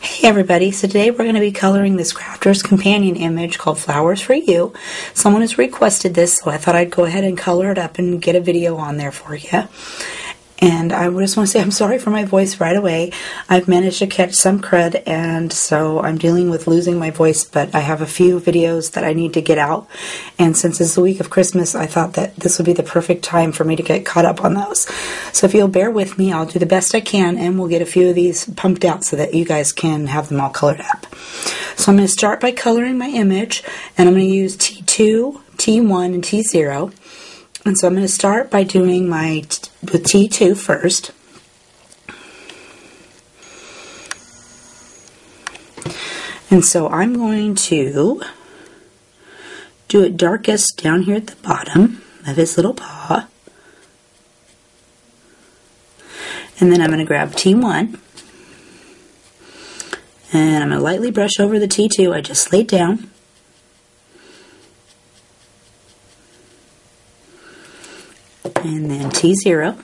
Hey everybody, so today we're going to be coloring this Crafter's Companion image called Flowers for You. Someone has requested this, so I thought I'd go ahead and color it up and get a video on there for you. And I just want to say I'm sorry for my voice right away. I've managed to catch some crud, and so I'm dealing with losing my voice, but I have a few videos that I need to get out. And since it's the week of Christmas, I thought that this would be the perfect time for me to get caught up on those. So if you'll bear with me, I'll do the best I can, and we'll get a few of these pumped out so that you guys can have them all colored up. So I'm going to start by coloring my image, and I'm going to use T2, T1, and T0. And so I'm going to start by doing my with T2 first. And so I'm going to do it darkest down here at the bottom of his little paw. And then I'm going to grab T1. And I'm going to lightly brush over the T2 I just laid down. And then T0.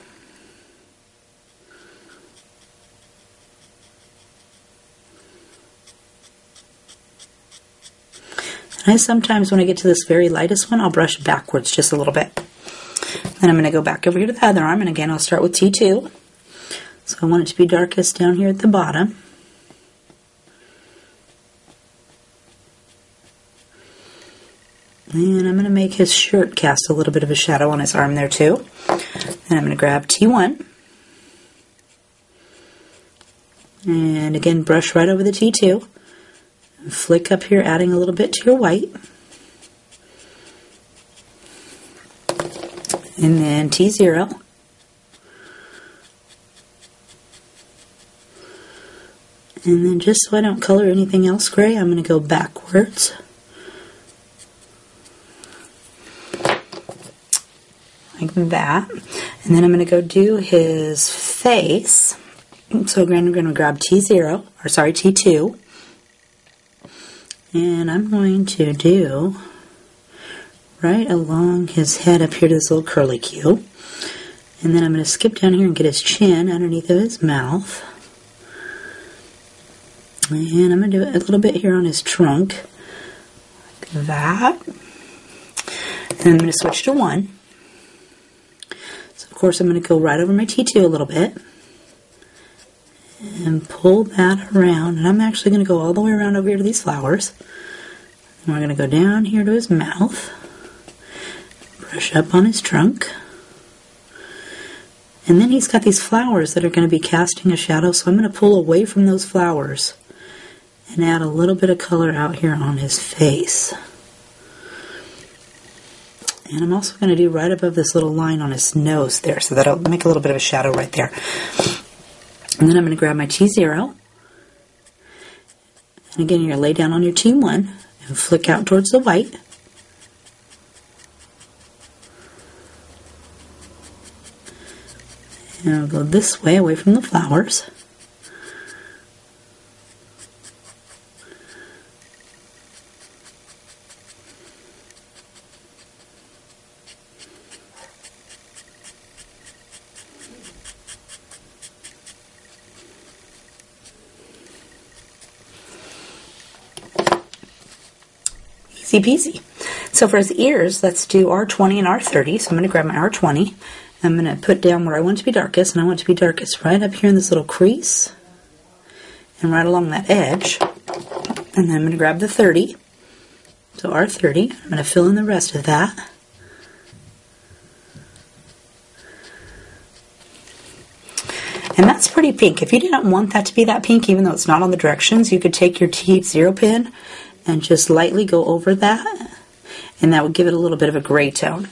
And sometimes when I get to this very lightest one, I'll brush backwards just a little bit. Then I'm going to go back over here to the other arm, and again I'll start with T2. So I want it to be darkest down here at the bottom. And I'm going to make his shirt cast a little bit of a shadow on his arm there too. And I'm going to grab T1. And again, brush right over the T2. And flick up here, adding a little bit to your white. And then T0. And then just so I don't color anything else gray, I'm going to go backwards. Like that. And then I'm going to go do his face. So again, I'm going to grab T2. And I'm going to do right along his head up here to this little curly Q. And then I'm going to skip down here and get his chin underneath of his mouth. And I'm going to do it a little bit here on his trunk. Like that. And I'm going to switch to 1. Of course, I'm going to go right over my T2 a little bit and pull that around. And I'm actually going to go all the way around over here to these flowers. And we're going to go down here to his mouth, brush up on his trunk. And then he's got these flowers that are going to be casting a shadow, so I'm going to pull away from those flowers and add a little bit of color out here on his face. And I'm also going to do right above this little line on his nose there, so that'll make a little bit of a shadow right there. And then I'm going to grab my T0. And again, you're going to lay down on your T1 and flick out towards the white. And I'll go this way away from the flowers. Easy peasy. So for his ears, let's do R20 and R30. So I'm going to grab my R20. I'm going to put down where I want it to be darkest, and I want it to be darkest right up here in this little crease and right along that edge. And then I'm going to grab the 30. So R30. I'm going to fill in the rest of that. And that's pretty pink. If you didn't want that to be that pink, even though it's not on the directions, you could take your T0 pen and just lightly go over that, and that would give it a little bit of a gray tone.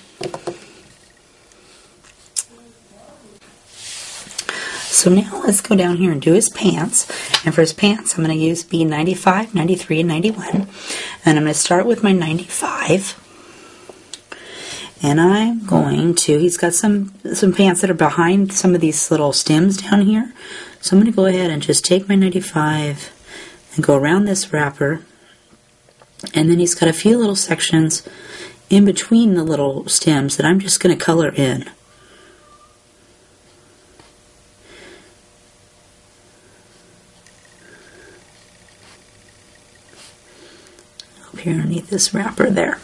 So now let's go down here and do his pants. And for his pants, I'm going to use B95, 93, and 91. And I'm going to start with my 95. And I'm going to, he's got some pants that are behind some of these little stems down here. So I'm going to go ahead and just take my 95 and go around this wrapper. And then he's got a few little sections in between the little stems that I'm just going to color in. Up here underneath this wrapper there.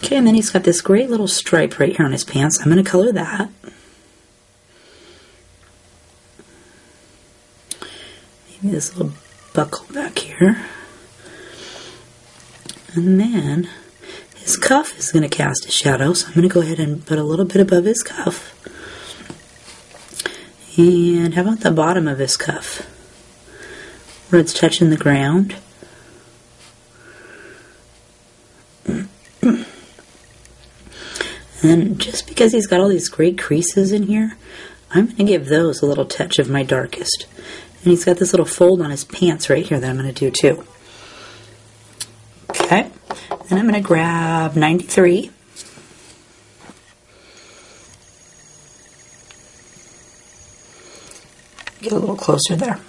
Okay, and then he's got this great little stripe right here on his pants. I'm going to color that. Maybe this little buckle back here. And then his cuff is going to cast a shadow, so I'm going to go ahead and put a little bit above his cuff. And how about the bottom of his cuff, where it's touching the ground? And just because he's got all these great creases in here, I'm going to give those a little touch of my darkest. And he's got this little fold on his pants right here that I'm going to do too. Okay, then I'm going to grab 93. Get a little closer there.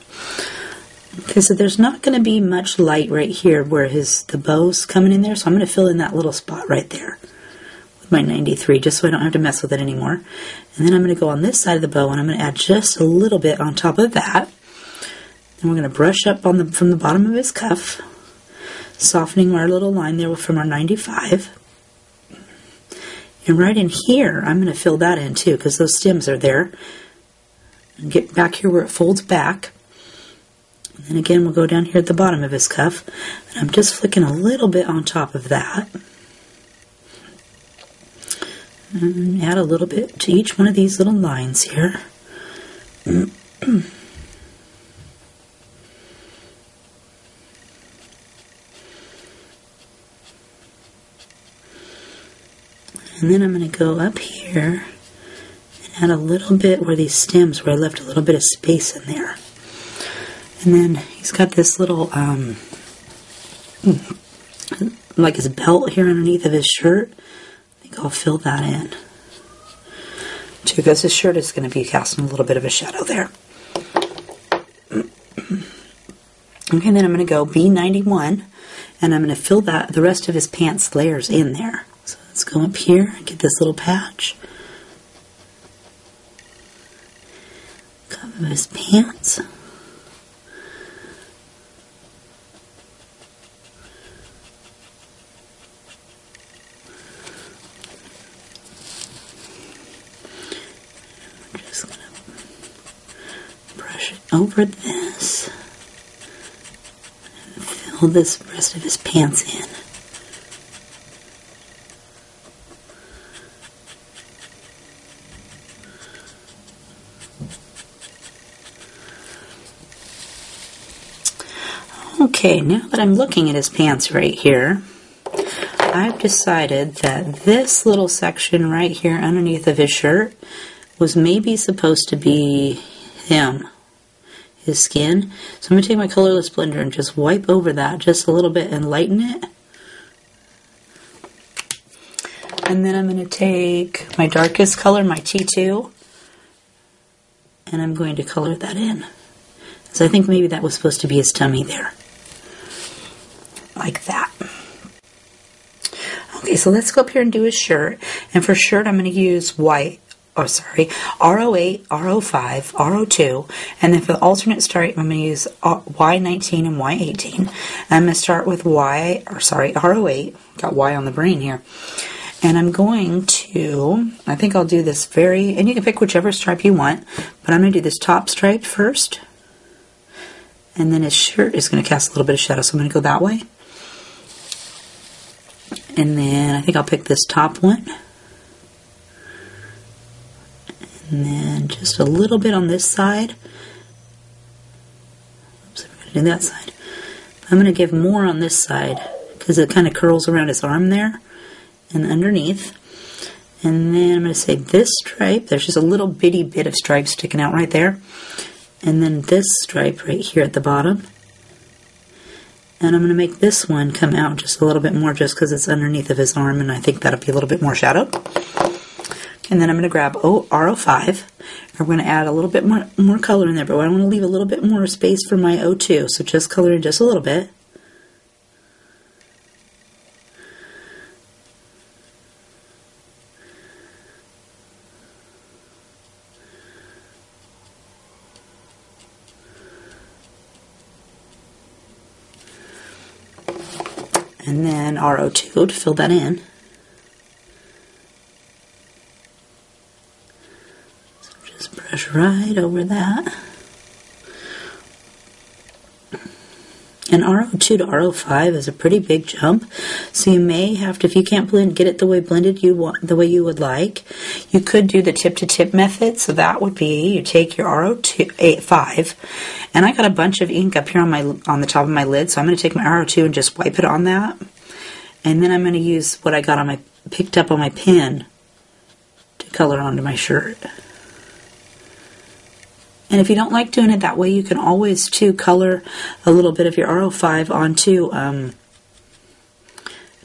Okay, so there's not going to be much light right here where the bow's coming in there, so I'm going to fill in that little spot right there with my 93, just so I don't have to mess with it anymore. And then I'm going to go on this side of the bow, and I'm going to add just a little bit on top of that. Then we're going to brush up on from the bottom of his cuff, softening our little line there from our 95. And right in here, I'm going to fill that in too, because those stems are there. And get back here where it folds back. And then again, we'll go down here at the bottom of his cuff, and I'm just flicking a little bit on top of that. And add a little bit to each one of these little lines here. And then I'm going to go up here and add a little bit where these stems, where I left a little bit of space in there. And then he's got this little, like his belt here underneath of his shirt. I think I'll fill that in too, because his shirt is going to be casting a little bit of a shadow there. Okay, then I'm going to go B91, and I'm going to fill the rest of his pants layers in there. So let's go up here and get this little patch. Cover his pants. We're just going to brush it over this and fill this rest of his pants in. Okay, now that I'm looking at his pants right here, I've decided that this little section right here underneath of his shirt was maybe supposed to be him, his skin. So I'm going to take my colorless blender and just wipe over that just a little bit and lighten it. And then I'm going to take my darkest color, my T2, and I'm going to color that in. So I think maybe that was supposed to be his tummy there. Like that. Okay, so let's go up here and do his shirt. And for shirt, I'm going to use white, RO8, RO5, RO2. And then for the alternate stripe, I'm going to use Y19 and Y18. I'm going to start with RO8. Got Y on the brain here. And I'm going to, I think I'll do this and you can pick whichever stripe you want, but I'm going to do this top stripe first. And then his shirt is going to cast a little bit of shadow, so I'm going to go that way. And then I think I'll pick this top one. And then just a little bit on this side. Oops, I'm going to do that side. I'm going to give more on this side because it kind of curls around his arm there and underneath. And then I'm going to say this stripe. There's just a little bitty bit of stripe sticking out right there. And then this stripe right here at the bottom. And I'm going to make this one come out just a little bit more just because it's underneath of his arm, and I think that'll be a little bit more shadowed. And then I'm going to grab R05. We're going to add a little bit more color in there, but I want to leave a little bit more space for my O2, so just color in just a little bit. And then RO2 to fill that in. So just brush right over that. And RO2 to RO5 is a pretty big jump, so you may have to, if you can't get it the way blended the way you would like, you could do the tip-to-tip method. So that would be you take your RO5, and I got a bunch of ink up here on the top of my lid, so I'm going to take my RO2 and just wipe it on that, and then I'm going to use what I got picked up on my pen to color onto my shirt. And if you don't like doing it that way, you can always, too, color a little bit of your RO5 onto a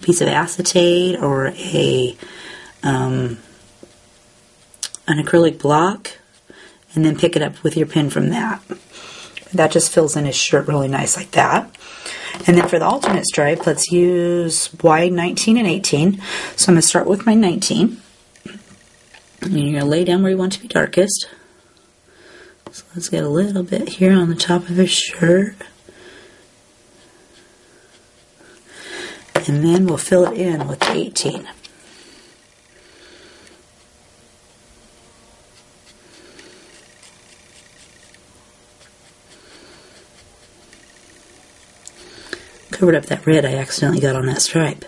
piece of acetate or an acrylic block, and then pick it up with your pen from that. That just fills in his shirt really nice like that. And then for the alternate stripe, let's use wide 19 and 18. So I'm going to start with my 19. And you're going to lay down where you want it to be darkest. So let's get a little bit here on the top of his shirt. And then we'll fill it in with 18. Covered up that red I accidentally got on that stripe.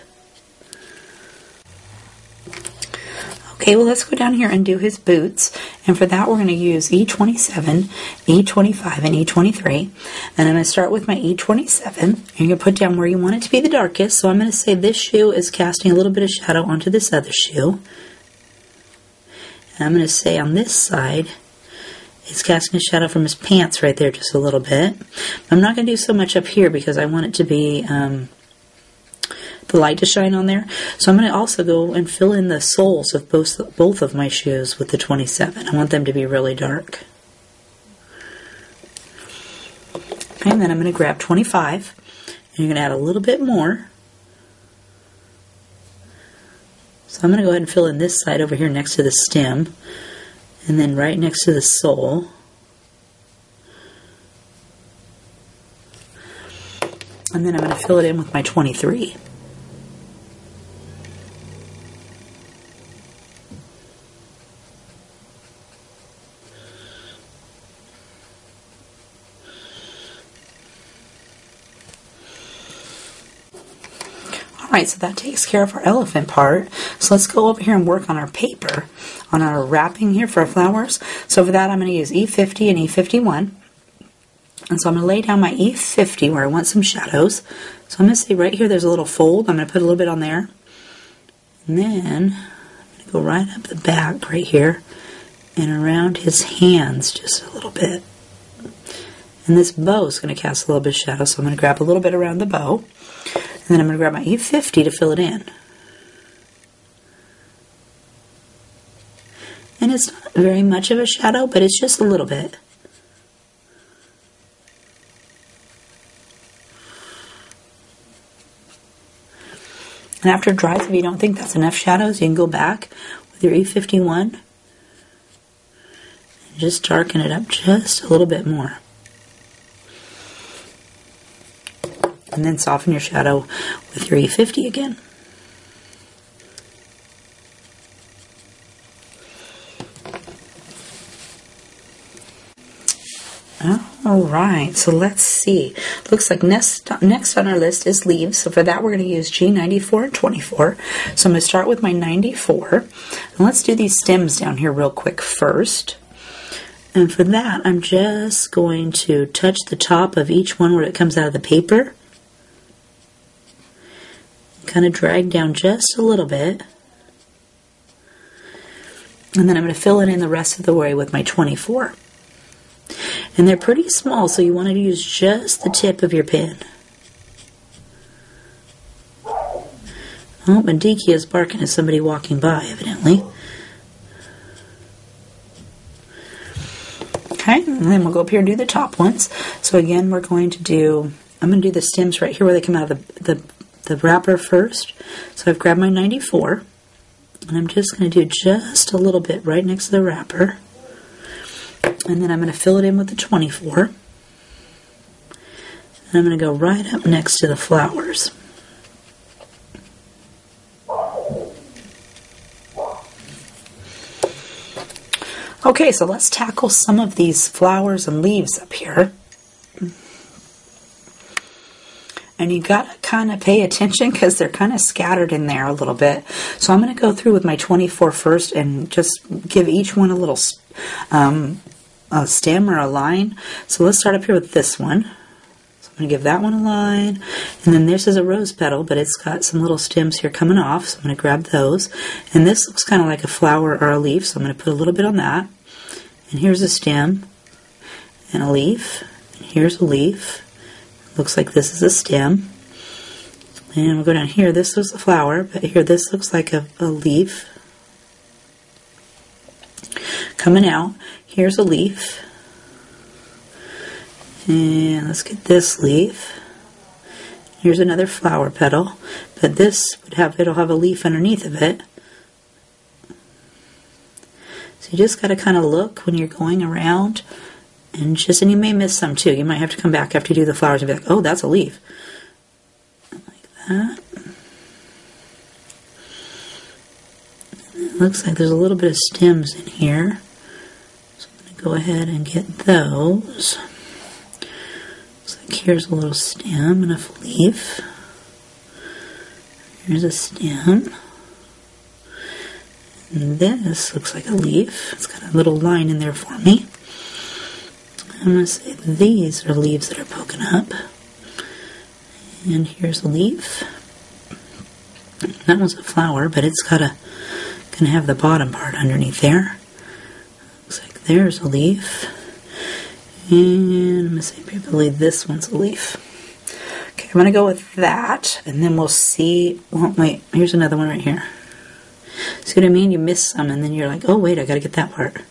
Okay, well, let's go down here and do his boots, and for that we're going to use E27, E25, and E23, and I'm going to start with my E27, and you're going to put down where you want it to be the darkest. So I'm going to say this shoe is casting a little bit of shadow onto this other shoe, and I'm going to say on this side it's casting a shadow from his pants right there just a little bit. I'm not going to do so much up here because I want it to be the light to shine on there. So I'm going to also go and fill in the soles of both of my shoes with the 27. I want them to be really dark. Okay, and then I'm going to grab 25, and you're going to add a little bit more. So I'm going to go ahead and fill in this side over here next to the stem, and then right next to the sole. And then I'm going to fill it in with my 23. Alright, so that takes care of our elephant part. So let's go over here and work on our paper, on our wrapping here for our flowers. So for that I'm going to use E50 and E51. And so I'm going to lay down my E50 where I want some shadows. So I'm going to say right here there's a little fold. I'm going to put a little bit on there. And then I'm going to go right up the back right here and around his hands just a little bit. And this bow is going to cast a little bit of shadow, so I'm going to grab a little bit around the bow. And then I'm going to grab my E50 to fill it in. And it's not very much of a shadow, but it's just a little bit. And after it dries, if you don't think that's enough shadows, you can go back with your E51 and just darken it up just a little bit more. And then soften your shadow with your E50 again. Alright, so let's see. Looks like next on our list is leaves. So for that we're going to use G94 and 24. So I'm going to start with my 94. And let's do these stems down here real quick first. And for that I'm just going to touch the top of each one where it comes out of the paper. Kind of drag down just a little bit. And then I'm going to fill it in the rest of the way with my 24. And they're pretty small, so you want to use just the tip of your pen. Oh, and Deke is barking at somebody walking by, evidently. Okay, and then we'll go up here and do the top ones. So again, we're going to do, I'm going to do the stems right here where they come out of the wrapper first. So I've grabbed my 94, and I'm just going to do just a little bit right next to the wrapper. And then I'm going to fill it in with the 24. And I'm going to go right up next to the flowers. Okay, so let's tackle some of these flowers and leaves up here. And you got to kind of pay attention because they're kind of scattered in there a little bit. So I'm going to go through with my 24 first and just give each one a little a stem or a line. So let's start up here with this one. So I'm going to give that one a line. And then this is a rose petal, but it's got some little stems here coming off. So I'm going to grab those. And this looks kind of like a flower or a leaf, so I'm going to put a little bit on that. And here's a stem and a leaf. And here's a leaf. Looks like this is a stem. And we'll go down here. This was the flower, but here this looks like a leaf coming out. Here's a leaf. And let's get this leaf. Here's another flower petal, but this would have, it'll have a leaf underneath of it. So you just got to kind of look when you're going around, and you may miss some too. You might have to come back after you do the flowers and be like, oh, that's a leaf. Like that. And it looks like there's a little bit of stems in here. So I'm going to go ahead and get those. Looks like here's a little stem and a leaf. Here's a stem. And this looks like a leaf. It's got a little line in there for me. I'm going to say these are leaves that are poking up. And here's a leaf. That one's a flower, but it's got going to have the bottom part underneath there. Looks like there's a leaf. And I'm going to say probably this one's a leaf. Okay, I'm going to go with that, and then we'll see. Well, wait, here's another one right here. See what I mean? You miss some, and then you're like, oh, wait, I got to get that part.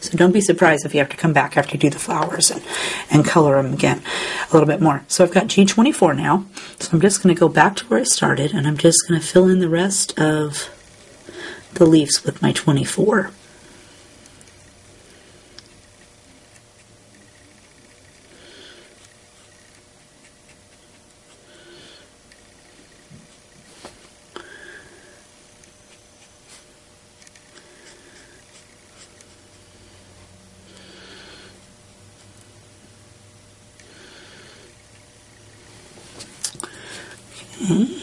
So don't be surprised if you have to come back after you do the flowers and color them again a little bit more. So I've got G24 now, so I'm just going to go back to where I started, and I'm just going to fill in the rest of the leaves with my 24. Okay,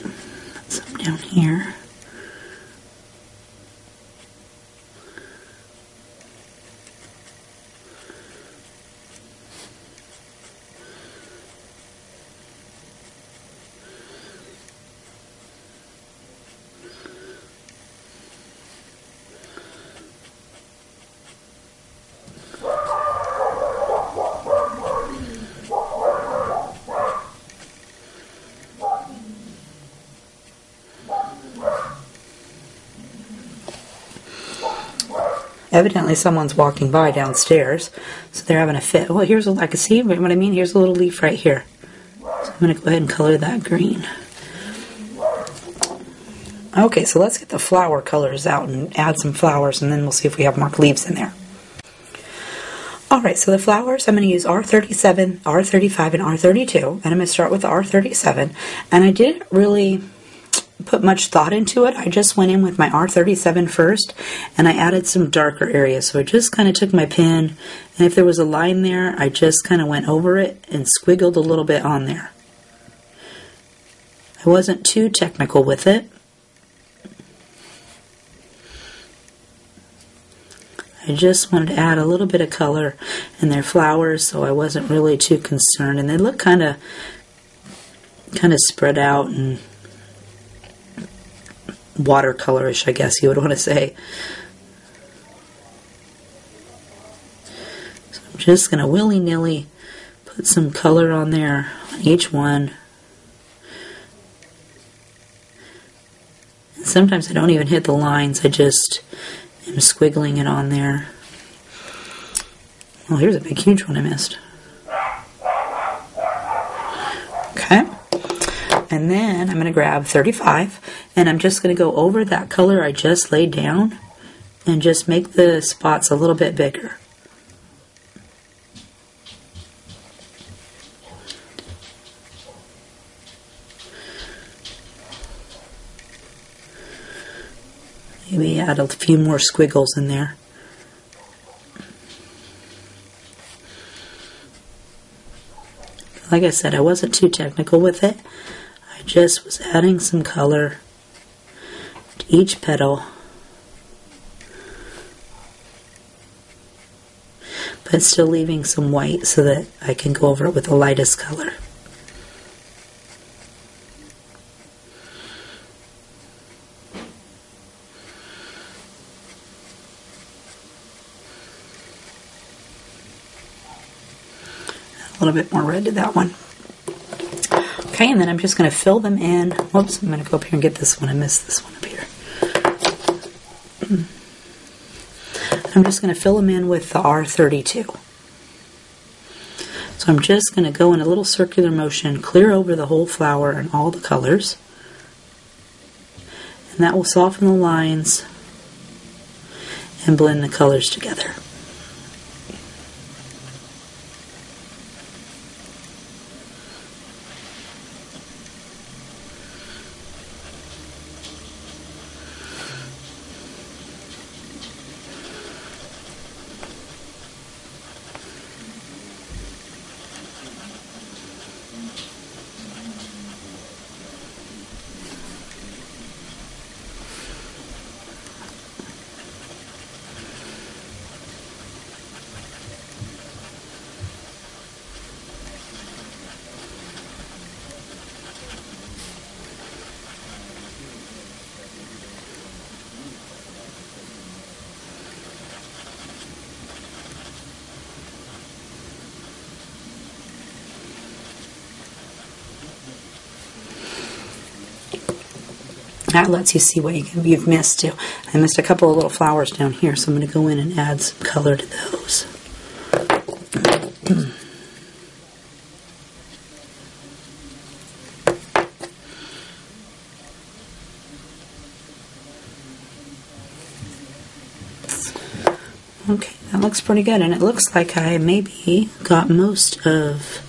put some down here. Evidently someone's walking by downstairs, so they're having a fit. Well, here's I can see what I mean. Here's a little leaf right here. So I'm going to go ahead and color that green. Okay, so let's get the flower colors out and add some flowers, and then we'll see if we have more leaves in there. Alright, so the flowers, I'm going to use R37, R35, and R32, and I'm going to start with the R37, and I didn't really put much thought into it. I just went in with my R37 first, and I added some darker areas. So I just kind of took my pen, and if there was a line there, I just kind of went over it and squiggled a little bit on there. I wasn't too technical with it. I just wanted to add a little bit of color in their flowers, so I wasn't really too concerned. And they look kind of spread out and watercolorish, I guess you would want to say. So I'm just going to willy-nilly put some color on there on each one. sometimes I don't even hit the lines, I just am squiggling it on there. Oh, here's a big huge one I missed. Okay. And then I'm going to grab 35, and I'm just going to go over that color I just laid down and just make the spots a little bit bigger. Maybe add a few more squiggles in there. Like I said, I wasn't too technical with it. I just was adding some color to each petal, but still leaving some white so that I can go over it with the lightest color. A little bit more red to that one. Okay, and then I'm just going to fill them in. Whoops, I'm going to go up here and get this one. I missed this one up here. I'm just going to fill them in with the R32. So I'm just going to go in a little circular motion, clear over the whole flower and all the colors. And that will soften the lines and blend the colors together. That lets you see what you've missed too. I missed a couple of little flowers down here, so I'm going to go in and add some color to those. Okay, that looks pretty good, and it looks like I maybe got most of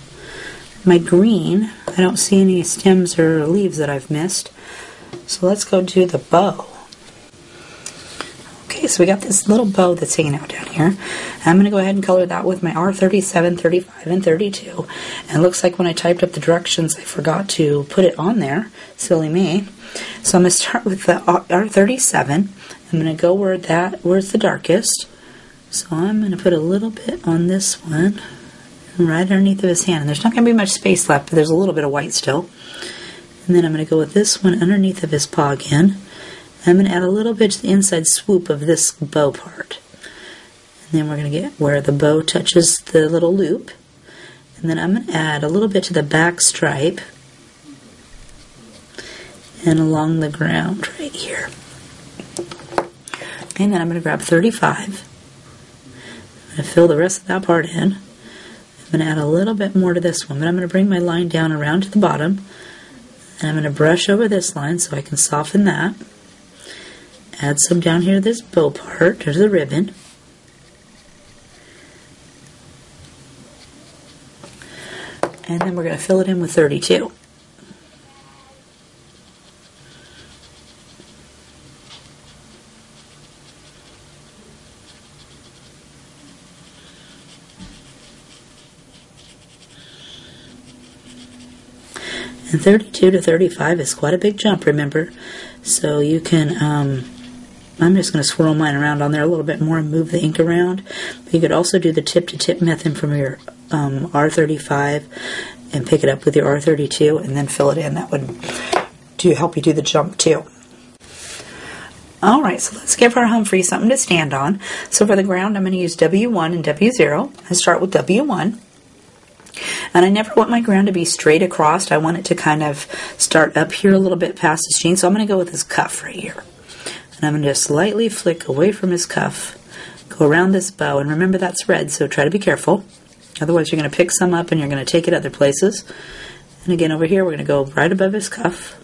my green. I don't see any stems or leaves that I've missed. So let's go do the bow. Okay, so we got this little bow that's hanging out down here. I'm going to go ahead and color that with my R37, 35, and 32. And it looks like when I typed up the directions, I forgot to put it on there. Silly me. So I'm going to start with the R37. I'm going to go where it's the darkest. So I'm going to put a little bit on this one, right underneath of his hand. And there's not going to be much space left, but there's a little bit of white still. And then I'm going to go with this one underneath of his paw again. I'm going to add a little bit to the inside swoop of this bow part. And then we're going to get where the bow touches the little loop. And then I'm going to add a little bit to the back stripe and along the ground right here. And then I'm going to grab 35. I'm going to fill the rest of that part in. I'm going to add a little bit more to this one, but I'm going to bring my line down around to the bottom. And I'm going to brush over this line so I can soften that. Add some down here to this bow part, there's the ribbon. And then we're going to fill it in with 32. And 32 to 35 is quite a big jump, remember? So you can, I'm just going to swirl mine around on there a little bit more and move the ink around. But you could also do the tip-to-tip method from your R35 and pick it up with your R32 and then fill it in. That would help you do the jump too. Alright, so let's give our Humphrey something to stand on. So for the ground, I'm going to use W1 and W0. I start with W1. And I never want my ground to be straight across. I want it to kind of start up here a little bit past his jean. So I'm going to go with his cuff right here. And I'm going to just lightly flick away from his cuff, go around this bow. And remember, that's red, so try to be careful. Otherwise, you're going to pick some up and you're going to take it other places. And again, over here, we're going to go right above his cuff.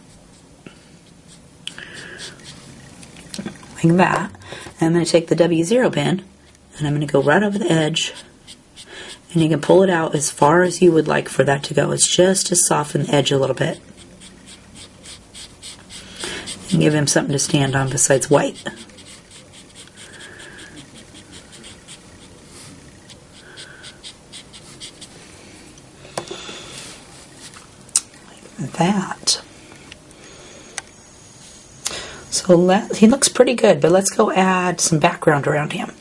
Like that. And I'm going to take the W0 pin, and I'm going to go right over the edge. And you can pull it out as far as you would like for that to go. It's just to soften the edge a little bit. And give him something to stand on besides white. Like that. So he looks pretty good, but let's go add some background around him.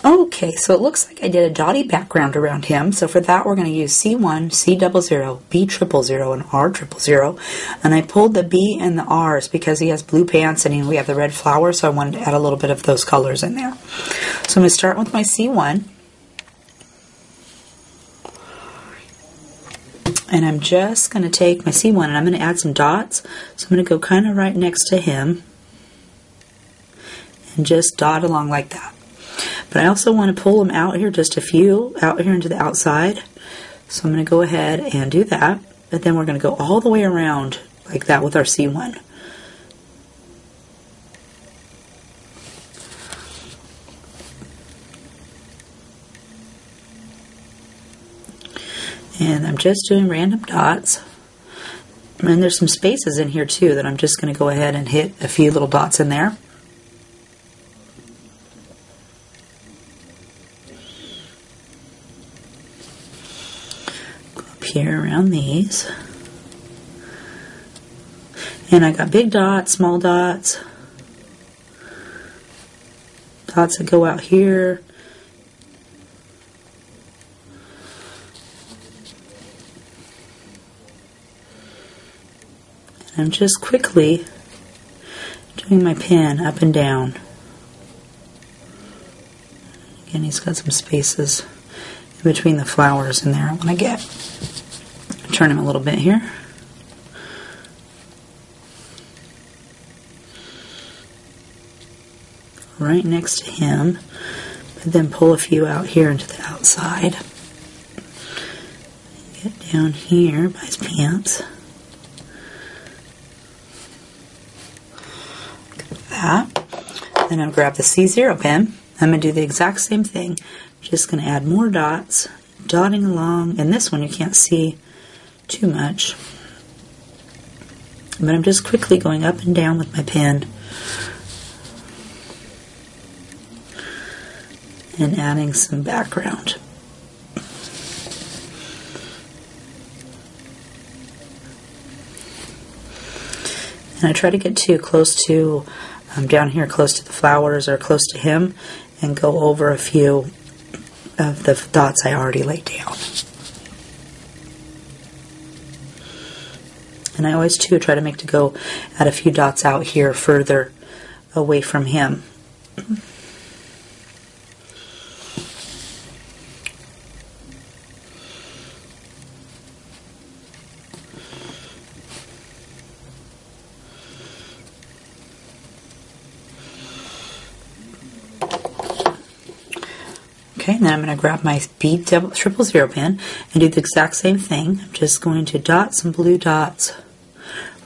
Okay, so it looks like I did a dotty background around him. So for that, we're going to use C1, C00, B000, and R000. And I pulled the B and the R's because he has blue pants and we have the red flower, so I wanted to add a little bit of those colors in there. So I'm going to start with my C1. And I'm just going to take my C1 and I'm going to add some dots. So I'm going to go kind of right next to him and just dot along like that. But I also want to pull them out here, just a few, out here into the outside. So I'm going to go ahead and do that. But then we're going to go all the way around like that with our C1. And I'm just doing random dots. And there's some spaces in here too that I'm just going to go ahead and hit a few little dots in there. Here around these, and I got big dots, small dots, dots that go out here, and I'm just quickly doing my pen up and down. Again, he's got some spaces in between the flowers in there. I want to get turn him a little bit here. Right next to him, but then pull a few out here into the outside. Get down here by his pants. Like that. Then I'll grab the C0 pen. I'm going to do the exact same thing. Just going to add more dots, dotting along. And this one you can't see too much, but I'm just quickly going up and down with my pen and adding some background. And I try to get too close to down here, close to the flowers or close to him, and go over a few of the dots I already laid down. And I always, too, try to make to go add a few dots out here further away from him. Okay, and then I'm going to grab my B000 pen and do the exact same thing. I'm just going to dot some blue dots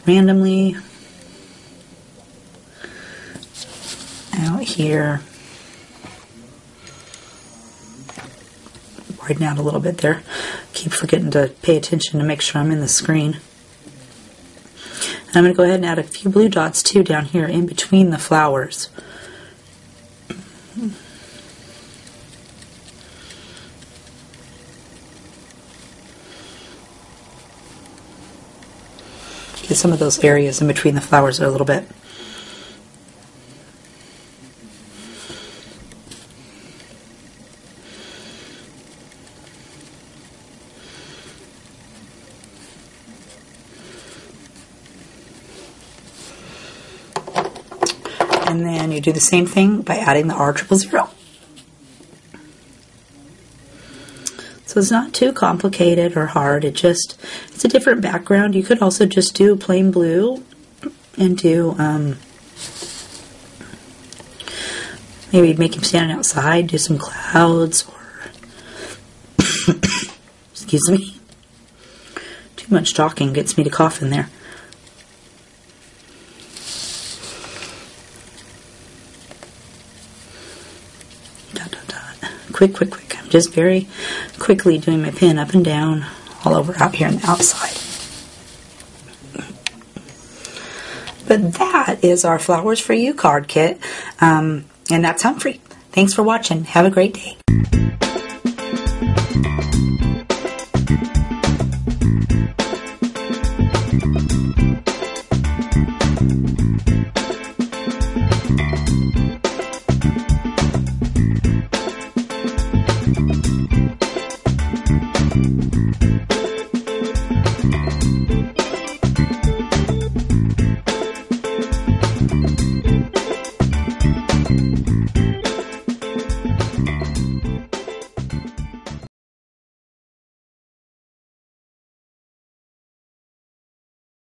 randomly out here. Widen out a little bit there. Keep forgetting to pay attention to make sure I'm in the screen. And I'm going to go ahead and add a few blue dots too down here in between the flowers. Get some of those areas in between the flowers a little bit. And then you do the same thing by adding the R000. So So it's not too complicated or hard. It's a different background. You could also just do plain blue and do, maybe make him standing outside, do some clouds, or, excuse me, too much talking gets me to cough in there. Dot, dot, dot. Quick, quick, quick. I'm just very quickly doing my pen up and down all over out here on the outside. But that is our Flowers for You card kit. And that's Humphrey. Thanks for watching. Have a great day.